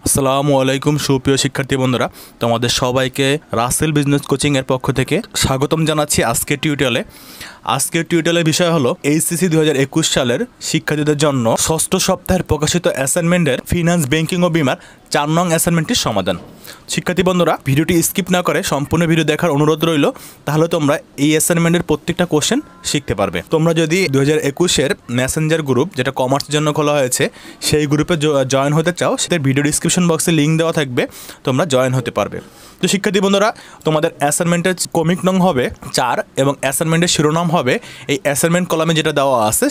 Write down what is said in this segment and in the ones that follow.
আসসালামু আলাইকুম সুপ্রিয় শিক্ষার্থী বন্ধুরা, তোমাদের সবাইকে রাসেল বিজনেস কোচিং এর পক্ষ থেকে স্বাগতম জানাচ্ছি। আজকের টিউটোরিয়ালের বিষয় হলো এইচএসসি 2021 সালের শিক্ষার্থীদের জন্য ষষ্ঠ সপ্তাহের প্রকাশিত অ্যাসাইনমেন্টের ফিনান্স, ব্যাংকিং ও বিমার 4 নং অ্যাসাইনমেন্টটির সমাধান। শিক্ষার্থী বন্ধুরা, ভিডিওটি স্কিপ না করে সম্পূর্ণ ভিডিও দেখার অনুরোধ রইল, তাহলে তোমরা এই অ্যাসাইনমেন্টের প্রত্যেকটা কোশ্চেন শিখতে পারবে। তোমরা যদি 2021-এর মেসেঞ্জার গ্রুপ, যেটা কমার্সের জন্য খোলা হয়েছে, সেই গ্রুপে জয়েন হতে চাও, সেটা ভিডিও ডিসক্রিপশন বক্সে লিঙ্ক দেওয়া থাকবে, তোমরা জয়েন হতে পারবে। তো শিক্ষার্থী বন্ধুরা, তোমাদের অ্যাসাইনমেন্টের কমিক নং হবে 4 এবং অ্যাসাইনমেন্টের শিরোনাম হবে এই অ্যাসাইনমেন্ট কলামে যেটা দেওয়া আছে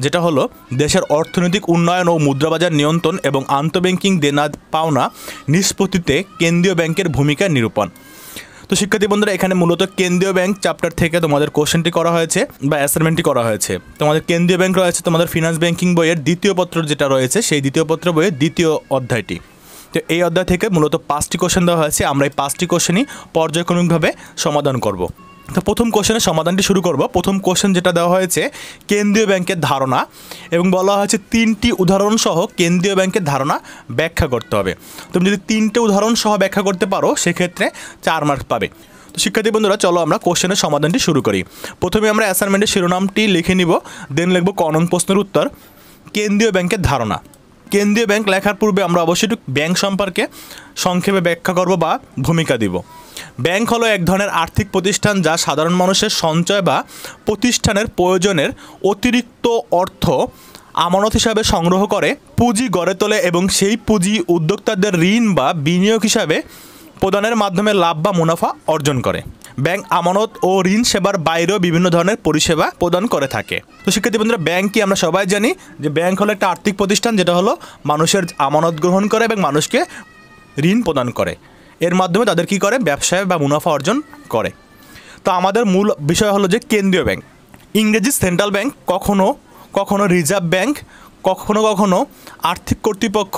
যেটা হলো দেশের অর্থনৈতিক উন্নয়ন ও মুদ্রাবাজার নিয়ন্ত্রণ এবং আন্তঃব্যাংকিং দেনা পাওনা নিষ্পত্তিতে কেন্দ্রীয় ব্যাংকের ভূমিকা নিরূপণ। তো শিক্ষার্থী বন্ধুরা, এখানে মূলত কেন্দ্রীয় ব্যাংক চ্যাপ্টার থেকে তোমাদের কোশ্চেনটি করা হয়েছে বা অ্যাসাইনমেন্টটি করা হয়েছে। তোমাদের কেন্দ্রীয় ব্যাংক রয়েছে তোমাদের ফিনান্স ব্যাংকিং বইয়ের দ্বিতীয় পত্র যেটা রয়েছে, সেই দ্বিতীয় পত্র বইয়ের দ্বিতীয় অধ্যায়টি। তো এই অধ্যায় থেকে মূলত 5টি কোশ্চেন দেওয়া হয়েছে। আমরা এই 5টি কোশ্চেনই পর্যায়ক্রমিকভাবে সমাধান করব। তো প্রথম কোশ্চেনের সমাধানটি শুরু করব। প্রথম কোশ্চেন যেটা দেওয়া হয়েছে কেন্দ্রীয় ব্যাংকের ধারণা, এবং বলা হয়েছে 3টি উদাহরণ সহ কেন্দ্রীয় ব্যাংকের ধারণা ব্যাখ্যা করতে হবে। তুমি যদি 3টে উদাহরণ সহ ব্যাখ্যা করতে পারো, সেক্ষেত্রে 4 মার্ক পাবে। তো শিক্ষার্থী বন্ধুরা, চলো আমরা কোশ্চেনের সমাধানটি শুরু করি। প্রথমে আমরা অ্যাসাইনমেন্টের শিরোনামটি লিখে নিব, দেন লিখব ক নং প্রশ্নের উত্তর, কেন্দ্রীয় ব্যাংকের ধারণা। কেন্দ্রীয় ব্যাংক লেখার পূর্বে আমরা অবশ্যই একটু ব্যাংক সম্পর্কে সংক্ষেপে ব্যাখ্যা করব বা ভূমিকা দিব। ব্যাংক হলো এক ধরনের আর্থিক প্রতিষ্ঠান যা সাধারণ মানুষের সঞ্চয় বা প্রতিষ্ঠানের প্রয়োজনের অতিরিক্ত অর্থ আমানত হিসাবে সংগ্রহ করে, পুঁজি গড়ে তোলে এবং সেই পুঁজি উদ্যোক্তাদের ঋণ বা বিনিয়োগ হিসাবে প্রদানের মাধ্যমে লাভ বা মুনাফা অর্জন করে। ব্যাংক আমানত ও ঋণ সেবার বাইরেও বিভিন্ন ধরনের পরিষেবা প্রদান করে থাকে। তো শিক্ষার্থী বন্ধুরা, ব্যাংক কি আমরা সবাই জানি যে ব্যাংক হলো একটা আর্থিক প্রতিষ্ঠান যেটা হলো মানুষের আমানত গ্রহণ করে এবং মানুষকে ঋণ প্রদান করে। এর মাধ্যমে তাদের কি করে, ব্যবসায় বা মুনাফা অর্জন করে। তো আমাদের মূল বিষয় হলো যে কেন্দ্রীয় ব্যাংক, ইংরেজি সেন্ট্রাল ব্যাংক, কখনো কখনো রিজার্ভ ব্যাংক, কখনো কখনো আর্থিক কর্তৃপক্ষ,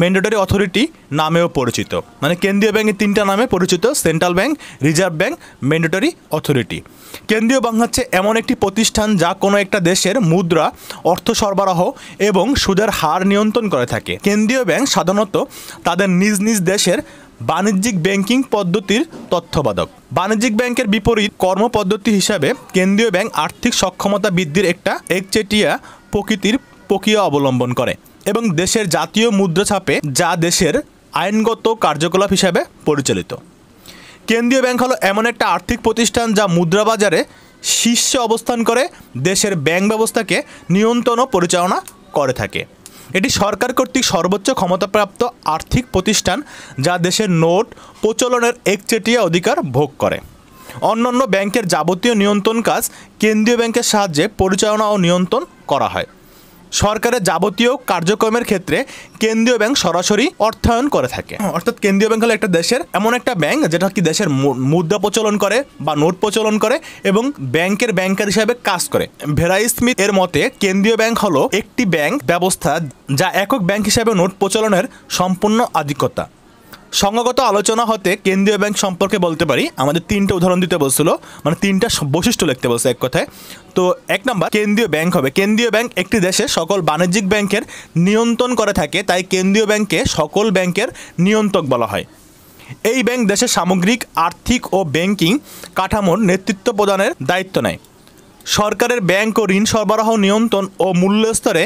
ম্যান্ডেটরি অথরিটি নামেও পরিচিত। মানে কেন্দ্রীয় ব্যাংকের 3টা নামে পরিচিত: central bank, reserve bank, mandatory authority. কেন্দ্রীয় ব্যাংক হচ্ছে এমন একটি প্রতিষ্ঠান যা কোনো একটা দেশের মুদ্রা, অর্থ সরবরাহ এবং সুদের হার নিয়ন্ত্রণ করে থাকে। কেন্দ্রীয় ব্যাংক সাধারণত তাদের নিজ নিজ দেশের বাণিজ্যিক ব্যাংকিং পদ্ধতির তত্ত্বাবধায়ক। বাণিজ্যিক ব্যাংকের বিপরীত কর্মপদ্ধতি হিসাবে কেন্দ্রীয় ব্যাংক আর্থিক সক্ষমতা বৃদ্ধির একটা একচেটিয়া প্রকৃতির প্রক্রিয়া অবলম্বন করে এবং দেশের জাতীয় মুদ্রা ছাপে, যা দেশের আইনগত কার্যকলাপ হিসাবে পরিচালিত। কেন্দ্রীয় ব্যাংক হলো এমন একটা আর্থিক প্রতিষ্ঠান যা মুদ্রা বাজারে শীর্ষে অবস্থান করে দেশের ব্যাংক ব্যবস্থাকে নিয়ন্ত্রণ ও পরিচালনা করে থাকে। এটি সরকার কর্তৃক সর্বোচ্চ ক্ষমতাপ্রাপ্ত আর্থিক প্রতিষ্ঠান যা দেশের নোট প্রচলনের একচেটিয়া অধিকার ভোগ করে। অন্যান্য ব্যাংকের যাবতীয় নিয়ন্ত্রণ কাজ কেন্দ্রীয় ব্যাংকের সাহায্যে পরিচালনা ও নিয়ন্ত্রণ করা হয়। সরকারের যাবতীয় কার্যক্রমের ক্ষেত্রে কেন্দ্রীয় ব্যাংক সরাসরি অর্থায়ন করে থাকে। অর্থাৎ কেন্দ্রীয় ব্যাংক হলো একটা দেশের এমন একটা ব্যাংক যেটা কি দেশের মুদ্রা প্রচলন করে বা নোট প্রচলন করে এবং ব্যাংকের ব্যাংকার হিসাবে কাজ করে। ভেরাই স্মিথ এর মতে কেন্দ্রীয় ব্যাংক হলো একটি ব্যাংক ব্যবস্থা যা একক ব্যাংক হিসাবে নোট প্রচলনের সম্পূর্ণ আধিক্যতা। সংজ্ঞাগত আলোচনা হতে কেন্দ্রীয় ব্যাংক সম্পর্কে বলতে পারি, আমাদের 3টে উদাহরণ দিতে বলছিল, মানে 3টা বৈশিষ্ট্য লিখতে বলছে এক কথায়। তো 1 নাম্বার, কেন্দ্রীয় ব্যাংক হবে, কেন্দ্রীয় ব্যাংক একটি দেশে সকল বাণিজ্যিক ব্যাংকের নিয়ন্ত্রণ করে থাকে, তাই কেন্দ্রীয় ব্যাংককে সকল ব্যাংকের নিয়ন্ত্রক বলা হয়। এই ব্যাংক দেশের সামগ্রিক আর্থিক ও ব্যাংকিং কাঠামোর নেতৃত্ব প্রদানের দায়িত্ব নেয়। সরকারের ব্যাংক ও ঋণ সরবরাহ নিয়ন্ত্রণ ও মূল্য স্তরে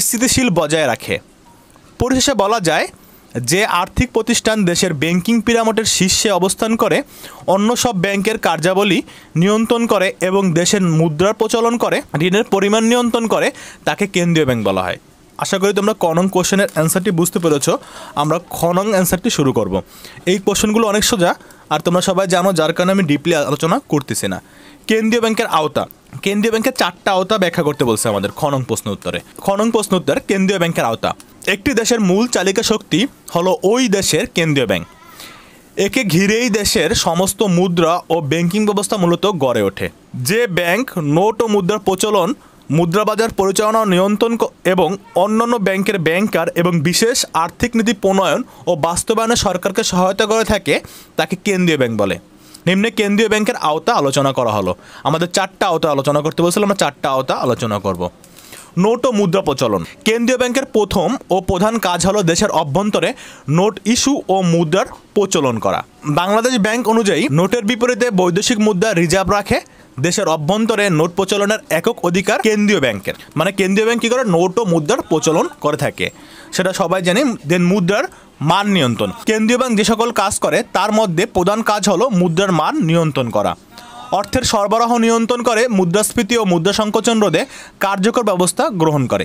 স্থিতিশীল বজায় রাখে। পরিশেষে বলা যায় যে আর্থিক প্রতিষ্ঠান দেশের ব্যাংকিং পিরামিডের শীর্ষে অবস্থান করে, অন্য সব ব্যাংকের কার্যাবলী নিয়ন্ত্রণ করে এবং দেশের মুদ্রার প্রচলন করে, ঋণের পরিমাণ নিয়ন্ত্রণ করে, তাকে কেন্দ্রীয় ব্যাংক বলা হয়। আশা করি তোমরা ক নং কোশ্চেনের অ্যান্সারটি বুঝতে পেরেছ। আমরা খ নং অ্যান্সারটি শুরু করব। এই কোশ্চেনগুলো অনেক সোজা আর তোমরা সবাই জানো, যার কারণে আমি ডিপলি আলোচনা করতেছি না। কেন্দ্রীয় ব্যাংকের আওতা, কেন্দ্রীয় ব্যাংকের 4টা আওতা ব্যাখ্যা করতে বলছে আমাদের খ নং প্রশ্ন উত্তরে। খ নং প্রশ্ন উত্তর, কেন্দ্রীয় ব্যাংকের আওতা। একটি দেশের মূল চালিকা শক্তি হলো ওই দেশের কেন্দ্রীয় ব্যাংক। একে ঘিরেই দেশের সমস্ত মুদ্রা ও ব্যাংকিং ব্যবস্থা মূলত গড়ে ওঠে। যে ব্যাংক নোট ও মুদ্রার প্রচলন, মুদ্রাবাজার পরিচালনা নিয়ন্ত্রণ এবং অন্যান্য ব্যাংকের ব্যাংকার এবং বিশেষ আর্থিক নীতি প্রণয়ন ও বাস্তবায়নে সরকারকে সহায়তা করে থাকে, তাকে কেন্দ্রীয় ব্যাংক বলে। নিম্নে কেন্দ্রীয় ব্যাংকের আওতা আলোচনা করা হলো। আমাদের 4টা আওতা আলোচনা করতে বলছিলাম, আমরা 4টা আওতা আলোচনা করব। নোট ও মুদ্রা প্রচলন। কেন্দ্রীয় ব্যাংকের প্রথম ও প্রধান কাজ হলো দেশের অভ্যন্তরে নোট ইস্যু ও মুদ্রার প্রচলন করা। বাংলাদেশ ব্যাংক অনুযায়ী নোটের বিপরীতে বৈদেশিক মুদ্রা রিজার্ভ রাখে। দেশের অভ্যন্তরে নোট প্রচলনের একক অধিকার কেন্দ্রীয় ব্যাংকের। মানে কেন্দ্রীয় ব্যাংক কী করে, নোট ও মুদ্রার প্রচলন করে থাকে, সেটা সবাই জানি। দেন মুদ্রার মান নিয়ন্ত্রণ। কেন্দ্রীয় ব্যাংক যে সকল কাজ করে তার মধ্যে প্রধান কাজ হলো মুদ্রার মান নিয়ন্ত্রণ করা। অর্থের সরবরাহ নিয়ন্ত্রণ করে, মুদ্রাস্ফীতি ও মুদ্রা সংকোচন রোধে কার্যকর ব্যবস্থা গ্রহণ করে।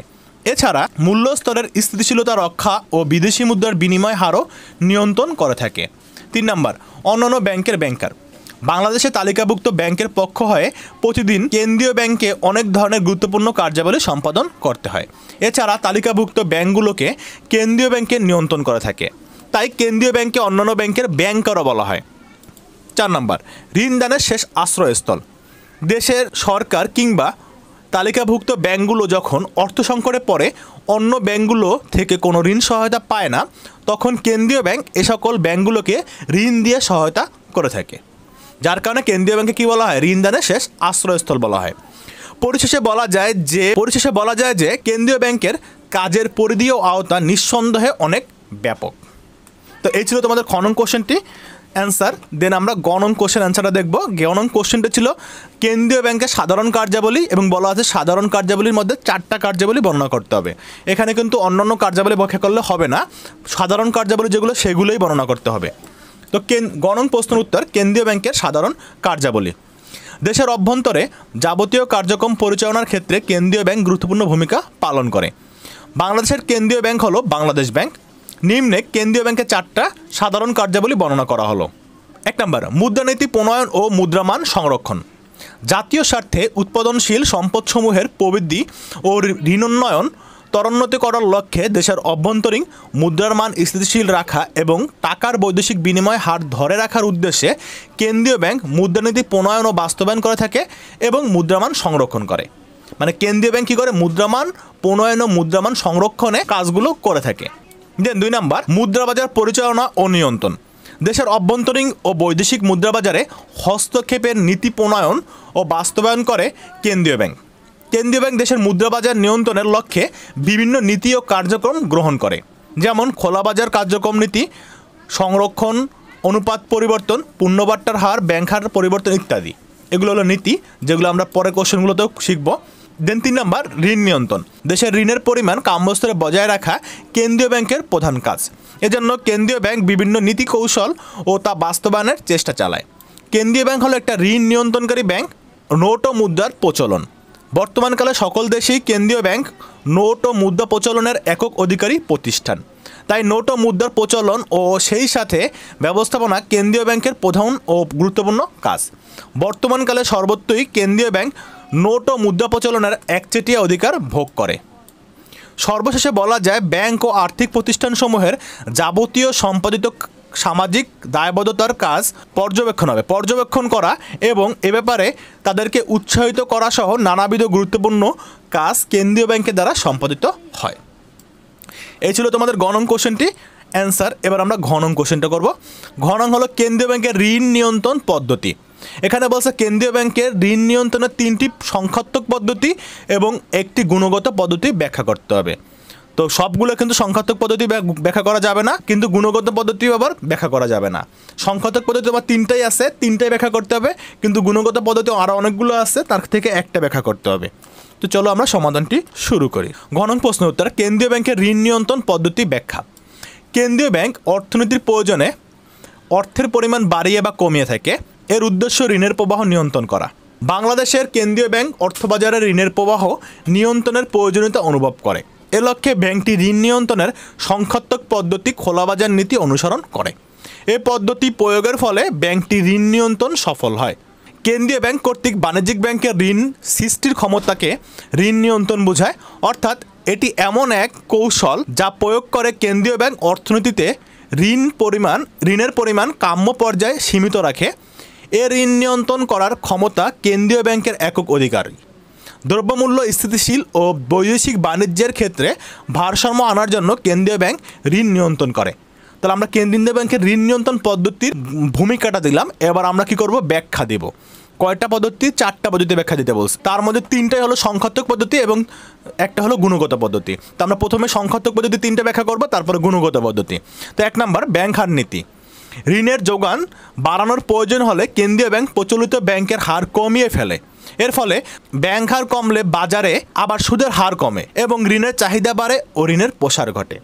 এছাড়া মূল্যস্তরের স্থিতিশীলতা রক্ষা ও বিদেশি মুদ্রার বিনিময় হারও নিয়ন্ত্রণ করে থাকে। 3 নম্বর, অন্যান্য ব্যাংকের ব্যাংকার। বাংলাদেশে তালিকাভুক্ত ব্যাংকের পক্ষ হয়ে প্রতিদিন কেন্দ্রীয় ব্যাংকে অনেক ধরনের গুরুত্বপূর্ণ কার্যাবলী সম্পাদন করতে হয়। এছাড়া তালিকাভুক্ত ব্যাংকগুলোকে কেন্দ্রীয় ব্যাংকে নিয়ন্ত্রণ করে থাকে, তাই কেন্দ্রীয় ব্যাংকে অন্যান্য ব্যাংকের ব্যাংকারও বলা হয়। 4 নম্বর, ঋণদানের শেষ আশ্রয়স্থল। দেশের সরকার কিংবা তালিকাভুক্ত ব্যাংকগুলো যখন অর্থ সংকটে পড়ে, অন্য ব্যাংকগুলো থেকে কোনো ঋণ সহায়তা পায় না, তখন কেন্দ্রীয় ব্যাংক এ সকল ব্যাংকগুলোকে ঋণ দিয়ে সহায়তা করে থাকে, যার কারণে কেন্দ্রীয় ব্যাংকে কী বলা হয়, ঋণদানের শেষ আশ্রয়স্থল বলা হয়। পরিশেষে বলা যায় যে কেন্দ্রীয় ব্যাংকের কাজের পরিধি ও আওতা নিঃসন্দেহে অনেক ব্যাপক। তো এই ছিল তোমাদের খ নং কোশ্চেনটি অ্যান্সার। দেন আমরা গ নং কোশ্চেন অ্যান্সারটা দেখব। গ নং কোশ্চেনটা ছিল কেন্দ্রীয় ব্যাংকের সাধারণ কার্যাবলী, এবং বলা আছে সাধারণ কার্যাবলীর মধ্যে 4টা কার্যাবলী বর্ণনা করতে হবে। এখানে কিন্তু অন্যান্য কার্যাবলী ব্যাখ্যা করলে হবে না, সাধারণ কার্যাবলী যেগুলো সেগুলোই বর্ণনা করতে হবে। তো গ নং প্রশ্নের উত্তর, কেন্দ্রীয় ব্যাংকের সাধারণ কার্যাবলী। দেশের অভ্যন্তরে যাবতীয় কার্যক্রম পরিচালনার ক্ষেত্রে কেন্দ্রীয় ব্যাংক গুরুত্বপূর্ণ ভূমিকা পালন করে। বাংলাদেশের কেন্দ্রীয় ব্যাংক হলো বাংলাদেশ ব্যাংক। নিম্নে কেন্দ্রীয় ব্যাংকের 4টা সাধারণ কার্যাবলী বর্ণনা করা হলো। 1 নম্বর, মুদ্রানীতি প্রণয়ন ও মুদ্রামান সংরক্ষণ। জাতীয় স্বার্থে উৎপাদনশীল সম্পদসমূহের প্রবৃদ্ধি ও ঋণোন্নয়ন ত্বরান্বিত করার লক্ষ্যে দেশের অভ্যন্তরীণ মুদ্রার মান স্থিতিশীল রাখা এবং টাকার বৈদেশিক বিনিময় হার ধরে রাখার উদ্দেশ্যে কেন্দ্রীয় ব্যাংক মুদ্রানীতি প্রণয়ন ও বাস্তবায়ন করে থাকে এবং মুদ্রামান সংরক্ষণ করে। মানে কেন্দ্রীয় ব্যাংক কী করে, মুদ্রামান প্রণয়ন ও মুদ্রামান সংরক্ষণে কাজগুলো করে থাকে। দেন 2 নম্বর, মুদ্রাবাজার পরিচালনা ও নিয়ন্ত্রণ। দেশের অভ্যন্তরীণ ও বৈদেশিক মুদ্রাবাজারে হস্তক্ষেপের নীতি প্রণয়ন ও বাস্তবায়ন করে কেন্দ্রীয় ব্যাংক। কেন্দ্রীয় ব্যাংক দেশের মুদ্রাবাজার নিয়ন্ত্রণের লক্ষ্যে বিভিন্ন নীতি ও কার্যক্রম গ্রহণ করে, যেমন খোলাবাজার কার্যক্রম নীতি, সংরক্ষণ অনুপাত পরিবর্তন, পূর্ণবাট্টার হার, ব্যাংক হার পরিবর্তন ইত্যাদি। এগুলো হলো নীতি, যেগুলো আমরা পরে কোশ্চেনগুলোতেও শিখব। দেন 3 নম্বর, ঋণ নিয়ন্ত্রণ। দেশের ঋণের পরিমাণ কাম্যস্তরে বজায় রাখা কেন্দ্রীয় ব্যাংকের প্রধান কাজ। এজন্য কেন্দ্রীয় ব্যাংক বিভিন্ন নীতি কৌশল ও তা বাস্তবায়নের চেষ্টা চালায়। কেন্দ্রীয় ব্যাংক হলো একটা ঋণ নিয়ন্ত্রণকারী ব্যাংক। নোট ও মুদ্রার প্রচলন। বর্তমানকালে সকল দেশেই কেন্দ্রীয় ব্যাংক নোট ও মুদ্রা প্রচলনের একক অধিকারী প্রতিষ্ঠান। তাই নোট ও মুদ্রার প্রচলন ও সেই সাথে ব্যবস্থাপনা কেন্দ্রীয় ব্যাংকের প্রধান ও গুরুত্বপূর্ণ কাজ। বর্তমানকালে সর্বত্রই কেন্দ্রীয় ব্যাংক নোট ও মুদ্রা প্রচলনের একচেটিয়া অধিকার ভোগ করে। সর্বশেষে বলা যায়, ব্যাংক ও আর্থিক প্রতিষ্ঠানসমূহের যাবতীয় সম্পাদিত সামাজিক দায়বদ্ধতার কাজ পর্যবেক্ষণ করা এবং এ ব্যাপারে তাদেরকে উৎসাহিত করা সহ নানাবিধ গুরুত্বপূর্ণ কাজ কেন্দ্রীয় ব্যাংকের দ্বারা সম্পাদিত হয়। এই ছিল তোমাদের গ নং কোশ্চেনটি অ্যান্সার। এবার আমরা ঘ নং কোশ্চেনটা করব। ঘ নং হলো কেন্দ্রীয় ব্যাংকের ঋণ নিয়ন্ত্রণ পদ্ধতি। এখানে বলছে কেন্দ্রীয় ব্যাংকের ঋণ নিয়ন্ত্রণের 3টি সংখ্যাত্মক পদ্ধতি এবং একটি গুণগত পদ্ধতি ব্যাখ্যা করতে হবে। তো সবগুলো কিন্তু সংখ্যাত্মক পদ্ধতি ব্যাখ্যা করা যাবে না, কিন্তু গুণগত পদ্ধতিও আবার ব্যাখ্যা করা যাবে না। সংখ্যাত্মক পদ্ধতি আবার 3টাই আছে, 3টাই ব্যাখ্যা করতে হবে, কিন্তু গুণগত পদ্ধতি আরও অনেকগুলো আছে, তার থেকে একটা ব্যাখ্যা করতে হবে। তো চলো আমরা সমাধানটি শুরু করি। ঘ নং প্রশ্নের উত্তর, কেন্দ্রীয় ব্যাংকের ঋণ নিয়ন্ত্রণ পদ্ধতি ব্যাখ্যা। কেন্দ্রীয় ব্যাংক অর্থনীতির প্রয়োজনে অর্থের পরিমাণ বাড়িয়ে বা কমিয়ে থাকে, এর উদ্দেশ্য ঋণের প্রবাহ নিয়ন্ত্রণ করা। বাংলাদেশের কেন্দ্রীয় ব্যাংক অর্থবাজারে ঋণের প্রবাহ নিয়ন্ত্রণের প্রয়োজনীয়তা অনুভব করে। এ লক্ষ্যে ব্যাংকটি ঋণ নিয়ন্ত্রণের সংখ্যাত্মক পদ্ধতি খোলাবাজার নীতি অনুসরণ করে। এ পদ্ধতি প্রয়োগের ফলে ব্যাংকটি ঋণ নিয়ন্ত্রণ সফল হয়। কেন্দ্রীয় ব্যাংক কর্তৃক বাণিজ্যিক ব্যাংকের ঋণ সৃষ্টির ক্ষমতাকে ঋণ নিয়ন্ত্রণ বোঝায়, অর্থাৎ এটি এমন এক কৌশল যা প্রয়োগ করে কেন্দ্রীয় ব্যাংক অর্থনীতিতে ঋণের পরিমাণ কাম্য পর্যায়ে সীমিত রাখে। এ ঋণ নিয়ন্ত্রণ করার ক্ষমতা কেন্দ্রীয় ব্যাংকের একক অধিকার। দ্রব্যমূল্য স্থিতিশীল ও বৈদেশিক বাণিজ্যের ক্ষেত্রে ভারসাম্য আনার জন্য কেন্দ্রীয় ব্যাংক ঋণ নিয়ন্ত্রণ করে। তাহলে আমরা কেন্দ্রীয় ব্যাংকের ঋণ নিয়ন্ত্রণ পদ্ধতির ভূমিকাটা দিলাম, এবার আমরা কি করব, ব্যাখ্যা দেব। কয়টা পদ্ধতি? 4টা পদ্ধতি ব্যাখ্যা দিতে বলছে। তার মধ্যে 3টাই হলো সংখ্যাত্মক পদ্ধতি এবং একটা হলো গুণগত পদ্ধতি। তো আমরা প্রথমে সংখ্যাত্মক পদ্ধতি 3টা ব্যাখ্যা করব, তারপরে গুণগত পদ্ধতি। তো 1 নাম্বার, ব্যাংক হার নীতি। ঋণের যোগান বাড়ানোর প্রয়োজন হলে কেন্দ্রীয় ব্যাংক প্রচলিত ব্যাংকের হার কমিয়ে ফেলে। এর ফলে ব্যাংক হার কমলে বাজারে আবার সুদের হার কমে এবং ঋণের চাহিদা বাড়ে ও ঋণের প্রসার ঘটে।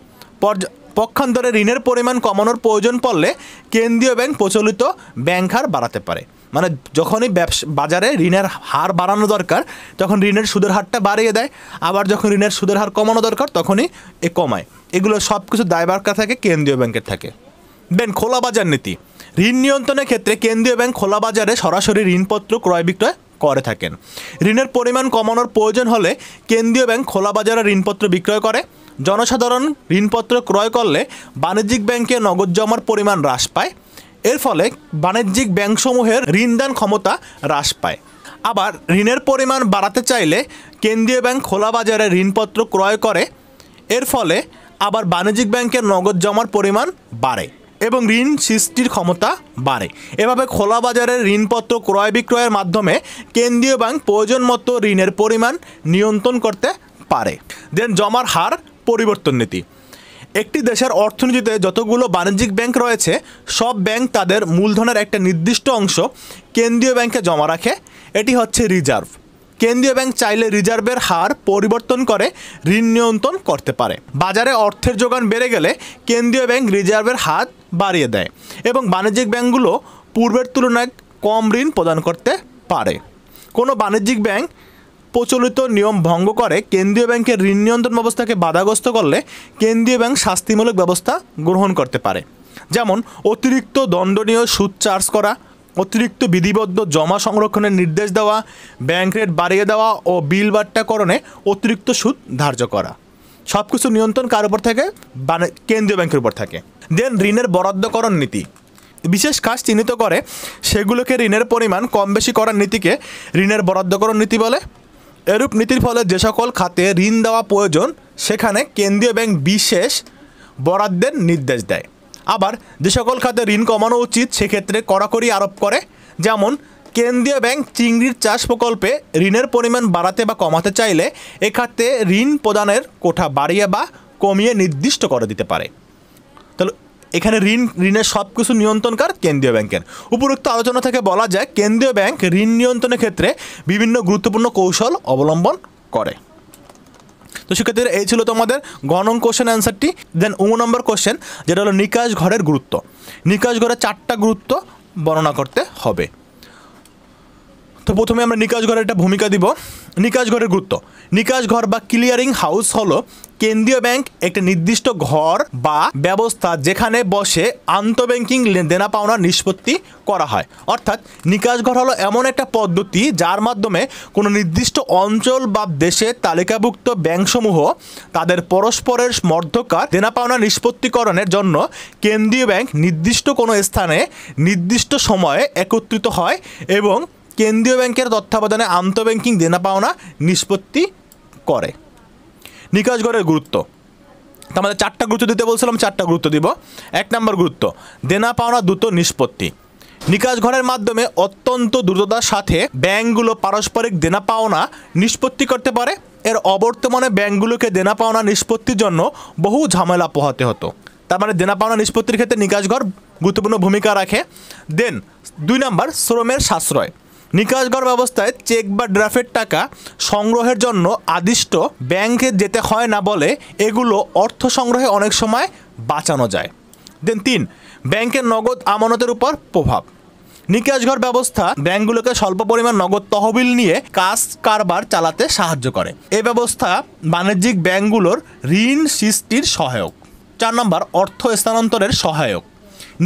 পক্ষান্তরে ঋণের পরিমাণ কমানোর প্রয়োজন পড়লে কেন্দ্রীয় ব্যাংক প্রচলিত ব্যাংক হার বাড়াতে পারে। মানে যখনই বাজারে ঋণের হার বাড়ানো দরকার তখন ঋণের সুদের হারটা বাড়িয়ে দেয়, আবার যখন ঋণের সুদের হার কমানো দরকার তখনই কমায়। এগুলো সব কিছু দায়ভার থাকে কেন্দ্রীয় ব্যাংকের থাকে। দেন খোলা বাজার নীতি। ঋণ নিয়ন্ত্রণের ক্ষেত্রে কেন্দ্রীয় ব্যাংক খোলা বাজারে সরাসরি ঋণপত্র ক্রয় বিক্রয় করে থাকেন। ঋণের পরিমাণ কমানোর প্রয়োজন হলে কেন্দ্রীয় ব্যাংক খোলা বাজারে ঋণপত্র বিক্রয় করে। জনসাধারণ ঋণপত্র ক্রয় করলে বাণিজ্যিক ব্যাংকে নগদ জমার পরিমাণ হ্রাস পায়। এর ফলে বাণিজ্যিক ব্যাংকসমূহের ঋণদান ক্ষমতা হ্রাস পায়। আবার ঋণের পরিমাণ বাড়াতে চাইলে কেন্দ্রীয় ব্যাংক খোলা বাজারে ঋণপত্র ক্রয় করে। এর ফলে আবার বাণিজ্যিক ব্যাংকের নগদ জমার পরিমাণ বাড়ে এবং ঋণ সৃষ্টির ক্ষমতা বাড়ে। এভাবে খোলা বাজারের ঋণপত্র ক্রয় বিক্রয়ের মাধ্যমে কেন্দ্রীয় ব্যাংক প্রয়োজন মতো ঋণের পরিমাণ নিয়ন্ত্রণ করতে পারে। দেন জমার হার পরিবর্তন নীতি। একটি দেশের অর্থনীতিতে যতগুলো বাণিজ্যিক ব্যাংক রয়েছে সব ব্যাংক তাদের মূলধনের একটা নির্দিষ্ট অংশ কেন্দ্রীয় ব্যাংকে জমা রাখে। এটি হচ্ছে রিজার্ভ। কেন্দ্রীয় ব্যাংক চাইলে রিজার্ভের হার পরিবর্তন করে ঋণ নিয়ন্ত্রণ করতে পারে। বাজারে অর্থের যোগান বেড়ে গেলে কেন্দ্রীয় ব্যাংক রিজার্ভের হার বাড়িয়ে দেয় এবং বাণিজ্যিক ব্যাংকগুলো পূর্বের তুলনায় কম ঋণ প্রদান করতে পারে। কোনো বাণিজ্যিক ব্যাংক প্রচলিত নিয়ম ভঙ্গ করে কেন্দ্রীয় ব্যাংকের ঋণ নিয়ন্ত্রণ ব্যবস্থাকে বাধাগ্রস্ত করলে কেন্দ্রীয় ব্যাংক শাস্তিমূলক ব্যবস্থা গ্রহণ করতে পারে, যেমন অতিরিক্ত দণ্ডনীয় সুদ চার্জ করা, অতিরিক্ত বিধিবদ্ধ জমা সংরক্ষণের নির্দেশ দেওয়া, ব্যাংক রেট বাড়িয়ে দেওয়া ও বিল বাট্টাকরণে অতিরিক্ত সুদ ধার্য করা। সব কিছু নিয়ন্ত্রণ কার উপর থাকে? কেন্দ্রীয় ব্যাংকের উপর থাকে। দেন ঋণের বরাদ্দকরণ নীতি। বিশেষ কাজ চিহ্নিত করে সেগুলোকে ঋণের পরিমাণ কম বেশি করার নীতিকে ঋণের বরাদ্দকরণ নীতি বলে। এরূপ নীতির ফলে যে সকল খাতে ঋণ দেওয়া প্রয়োজন সেখানে কেন্দ্রীয় ব্যাংক বিশেষ বরাদ্দের নির্দেশ দেয়। আবার যে সকল খাতে ঋণ কমানো উচিত সেক্ষেত্রে কড়াকড়ি আরোপ করে। যেমন কেন্দ্রীয় ব্যাংক চিংড়ির চাষ প্রকল্পে ঋণের পরিমাণ বাড়াতে বা কমাতে চাইলে এ খাতে ঋণ প্রদানের কোঠা বাড়িয়ে বা কমিয়ে নির্দিষ্ট করে দিতে পারে। তাহলে এখানে ঋণের সব কিছু নিয়ন্ত্রণকার কেন্দ্রীয় ব্যাংকের। উপরোক্ত আলোচনা থেকে বলা যায় কেন্দ্রীয় ব্যাংক ঋণ নিয়ন্ত্রণের ক্ষেত্রে বিভিন্ন গুরুত্বপূর্ণ কৌশল অবলম্বন করে। তো সেক্ষেত্রে এই ছিল তোমাদের গণন কোশ্চেন অ্যান্সারটি। দেন 9 নম্বর কোশ্চেন, যেটা হলো নিকাশ ঘরের গুরুত্ব। নিকাশ ঘরের 4টা গুরুত্ব বর্ণনা করতে হবে। তো প্রথমে আমরা নিকাশ ঘরের একটা ভূমিকা দিব। নিকাশ ঘরের গুরুত্ব। নিকাশ ঘর বা ক্লিয়ারিং হাউস হলো কেন্দ্রীয় ব্যাংক একটা নির্দিষ্ট ঘর বা ব্যবস্থা যেখানে বসে আন্তঃব্যাংকিং দেনা পাওনা নিষ্পত্তি করা হয়। অর্থাৎ নিকাশ ঘর হলো এমন একটা পদ্ধতি যার মাধ্যমে কোনো নির্দিষ্ট অঞ্চল বা দেশের তালিকাভুক্ত ব্যাংকসমূহ তাদের পরস্পরের মধ্যকার দেনা পাওনা নিষ্পত্তিকরণের জন্য কেন্দ্রীয় ব্যাংক নির্দিষ্ট কোনো স্থানে নির্দিষ্ট সময়ে একত্রিত হয় এবং কেন্দ্রীয় ব্যাংকের তত্ত্বাবধানে আন্তঃব্যাংকিং দেনা পাওনা নিষ্পত্তি করে। নিকাশ ঘরের গুরুত্ব। তো আমাদের 4টা গুরুত্ব দিতে বলছিলাম, 4টা গুরুত্ব দিব। 1 নম্বর গুরুত্ব, দেনা পাওনা দ্রুত নিষ্পত্তি। নিকাশ ঘরের মাধ্যমে অত্যন্ত দ্রুততার সাথে ব্যাংকগুলো পারস্পরিক দেনা পাওনা নিষ্পত্তি করতে পারে। এর অবর্তমানে ব্যাংকগুলোকে দেনা পাওনা নিষ্পত্তির জন্য বহু ঝামেলা পোহাতে হতো। তার মানে দেনা পাওনা নিষ্পত্তির ক্ষেত্রে নিকাশ ঘর গুরুত্বপূর্ণ ভূমিকা রাখে। দেন 2 নম্বর, শ্রমের সাশ্রয়। নিকাশ ঘর ব্যবস্থায় চেক বা ড্রাফটের টাকা সংগ্রহের জন্য আদিষ্ট ব্যাংকে যেতে হয় না বলে এগুলো অর্থ সংগ্রহে অনেক সময় বাঁচানো যায়। দেন 3, ব্যাংকের নগদ আমানতের উপর প্রভাব। নিকাশ ঘর ব্যবস্থা ব্যাংকগুলোকে স্বল্প পরিমাণ নগদ তহবিল নিয়ে কারবার চালাতে সাহায্য করে। এই ব্যবস্থা বাণিজ্যিক ব্যাংকগুলোর ঋণ সৃষ্টির সহায়ক। 4 নম্বর, অর্থ স্থানান্তরের সহায়ক।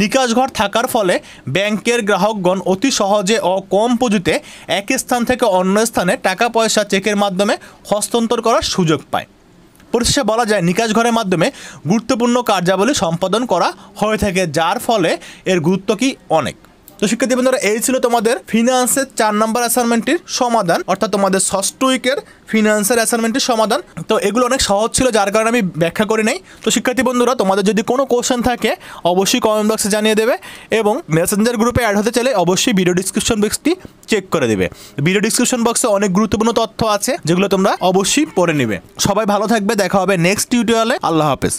নিকাশ ঘর থাকার ফলে ব্যাংকের গ্রাহকগণ অতি সহজে ও কম পুঁজিতে এক স্থান থেকে অন্য স্থানে টাকা পয়সা চেকের মাধ্যমে হস্তান্তর করার সুযোগ পায়। পরিশেষে বলা যায় নিকাশ ঘরের মাধ্যমে গুরুত্বপূর্ণ কার্যাবলী সম্পাদন করা হয়ে থাকে, যার ফলে এর গুরুত্ব কি অনেক। তো শিক্ষার্থী বন্ধুরা এই ছিল তোমাদের ফিনান্সের 4 নম্বর অ্যাসাইনমেন্টের সমাধান, অর্থাৎ তোমাদের ষষ্ঠ উইকের ফিনান্সের অ্যাসাইনমেন্টের সমাধান। তো এগুলো অনেক সহজ ছিল, যার কারণে আমি ব্যাখ্যা করি নাই। তো শিক্ষার্থী বন্ধুরা তোমাদের যদি কোনো কোশ্চেন থাকে অবশ্যই কমেন্ট বক্সে জানিয়ে দেবে, এবং মেসেঞ্জার গ্রুপে অ্যাড হতে চাইলে অবশ্যই ভিডিও ডিসক্রিপশন বক্সটি চেক করে দেবে। ভিডিও ডিসক্রিপশন বক্সে অনেক গুরুত্বপূর্ণ তথ্য আছে যেগুলো তোমরা অবশ্যই পড়ে নেবে। সবাই ভালো থাকবে, দেখা হবে নেক্সট টিউটোরিয়ালে। আল্লাহ হাফেজ।